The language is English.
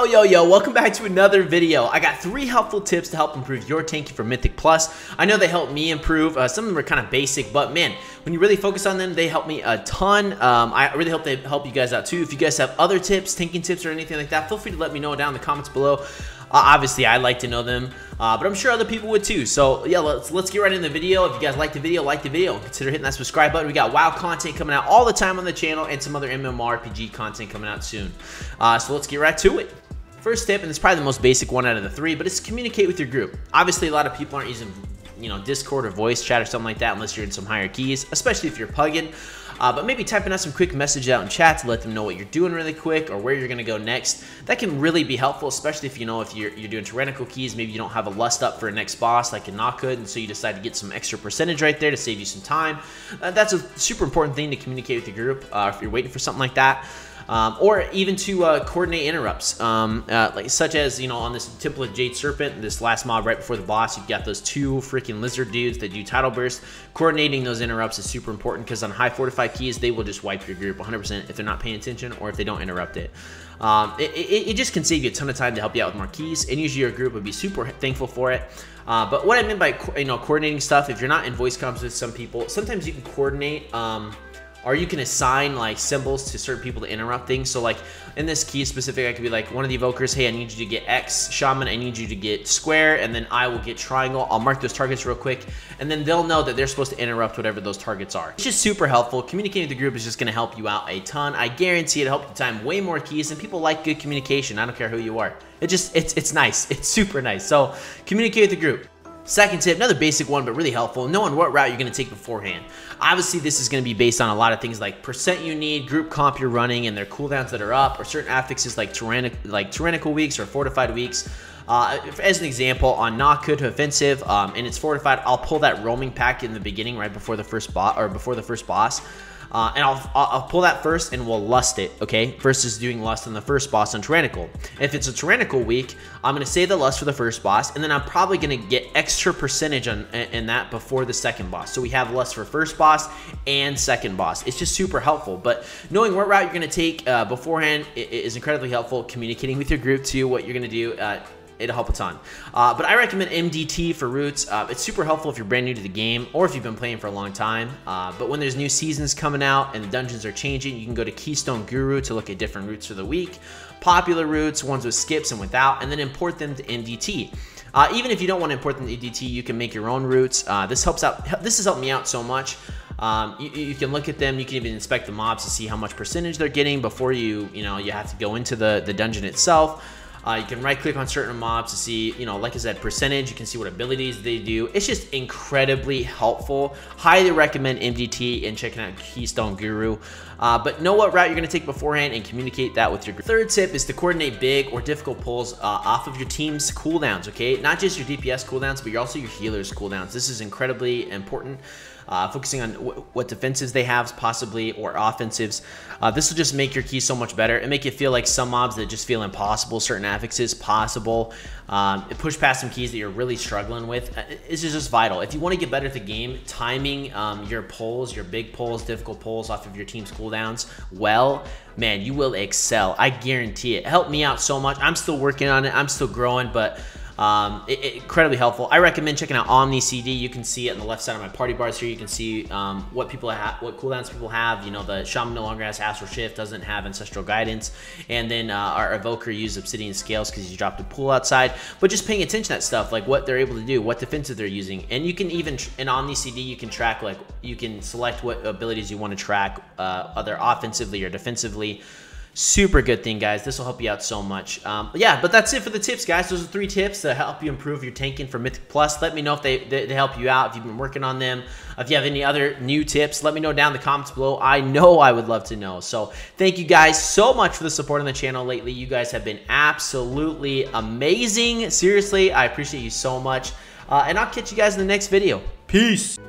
Yo, welcome back to another video. I got 3 helpful tips to help improve your tanking for Mythic Plus. I know they help me improve. Some of them are kind of basic, but man, when you really focus on them, they help me a ton. I really hope they help you guys out too. If you guys have other tips, tanking tips or anything like that, feel free to let me know down in the comments below. Obviously, I like to know them, but I'm sure other people would too. So yeah, let's get right into the video. If you guys like the video, consider hitting that subscribe button. We got WoW content coming out all the time on the channel and some other MMORPG content coming out soon. So let's get right to it. First tip, and it's probably the most basic one out of the 3, but it's communicate with your group. Obviously, a lot of people aren't using Discord or voice chat or something like that unless you're in some higher keys, especially if you're pugging. But maybe typing out some quick messages out in chat to let them know what you're doing really quick or where you're going to go next. That can really be helpful, especially if you're doing tyrannical keys. Maybe you don't have a lust up for a next boss like in Knockhood, and so you decide to get some extra percentage right there to save you some time. That's a super important thing to communicate with your group if you're waiting for something like that. Or even to coordinate interrupts, such as on this Temple of Jade Serpent, this last mob right before the boss, you've got those 2 freaking lizard dudes that do tidal burst. Coordinating those interrupts is super important because on high fortified keys, they will just wipe your group 100% if they're not paying attention or if they don't interrupt it. It just can save you a ton of time to help you out with more keys, and usually your group would be super thankful for it. But what I mean by coordinating stuff, if you're not in voice comms with some people, sometimes you can coordinate. Or you can assign like symbols to certain people to interrupt things. So like in this key specific, I could be like one of the evokers, hey, I need you to get X, Shaman, I need you to get square, and then I will get triangle. I'll mark those targets real quick, and then they'll know that they're supposed to interrupt whatever those targets are. It's just super helpful. Communicating with the group is just gonna help you out a ton. I guarantee it'll help you time way more keys, and people like good communication. I don't care who you are. It's nice. It's super nice. So communicate with the group. Second tip, another basic one, but really helpful, knowing what route you're going to take beforehand. Obviously, this is going to be based on a lot of things like percent you need, group comp you're running, and their cooldowns that are up, or certain affixes like tyrannical weeks or fortified weeks. As an example, on Knockhood to offensive, and it's fortified, I'll pull that roaming pack in the beginning, right before the first boss. And I'll pull that first and we'll lust it, okay? Versus doing lust on the first boss on tyrannical. If it's a tyrannical week, I'm going to save the lust for the first boss, and then I'm probably going to get extra percentage in that before the second boss. So we have lust for first boss and second boss. It's just super helpful. But knowing what route you're going to take beforehand is incredibly helpful. Communicating with your group too, what you're going to do. It'll help a ton. But I recommend MDT for routes. It's super helpful if you're brand new to the game or if you've been playing for a long time. But when there's new seasons coming out and the dungeons are changing, you can go to Keystone Guru to look at different routes for the week. Popular routes, ones with skips and without, and then import them to MDT. Even if you don't want to import them to MDT, you can make your own routes. This has helped me out so much. You can look at them. You can even inspect the mobs to see how much percentage they're getting before you have to go into the dungeon itself. You can right click on certain mobs to see, like I said, percentage. You can see what abilities they do. It's just incredibly helpful. Highly recommend MDT and checking out Keystone Guru. But know what route you're going to take beforehand and communicate that with your group. Third tip is to coordinate big or difficult pulls off of your team's cooldowns, okay? Not just your DPS cooldowns, but also your healers' cooldowns. This is incredibly important. Focusing on what defensives they have possibly or offensives. This will just make your keys so much better and make it feel like some mobs that just feel impossible, certain affixes possible. Push past some keys that you're really struggling with. This is just vital. If you want to get better at the game, timing your pulls, your big pulls, difficult pulls off of your team's cooldowns, well, man, you will excel. I guarantee it. It helped me out so much. I'm still working on it. I'm still growing, but incredibly helpful. I recommend checking out Omni CD. You can see it on the left side of my party bars here. You can see what cooldowns people have. The Shaman no longer has Astral Shift, doesn't have Ancestral Guidance, and then our Evoker used Obsidian Scales because he dropped a pool outside. But just paying attention to that stuff, like what they're able to do, what defensive they're using, and you can even in Omni CD you can track you can select what abilities you want to track, either offensively or defensively. Super good thing, guys. This will help you out so much. But that's it for the tips, guys. Those are 3 tips to help you improve your tanking for Mythic Plus. Let me know if they help you out, if you've been working on them. If you have any other new tips, let me know down in the comments below. I know I would love to know. So thank you guys so much for the support on the channel lately. You guys have been absolutely amazing. Seriously, I appreciate you so much. And I'll catch you guys in the next video. Peace.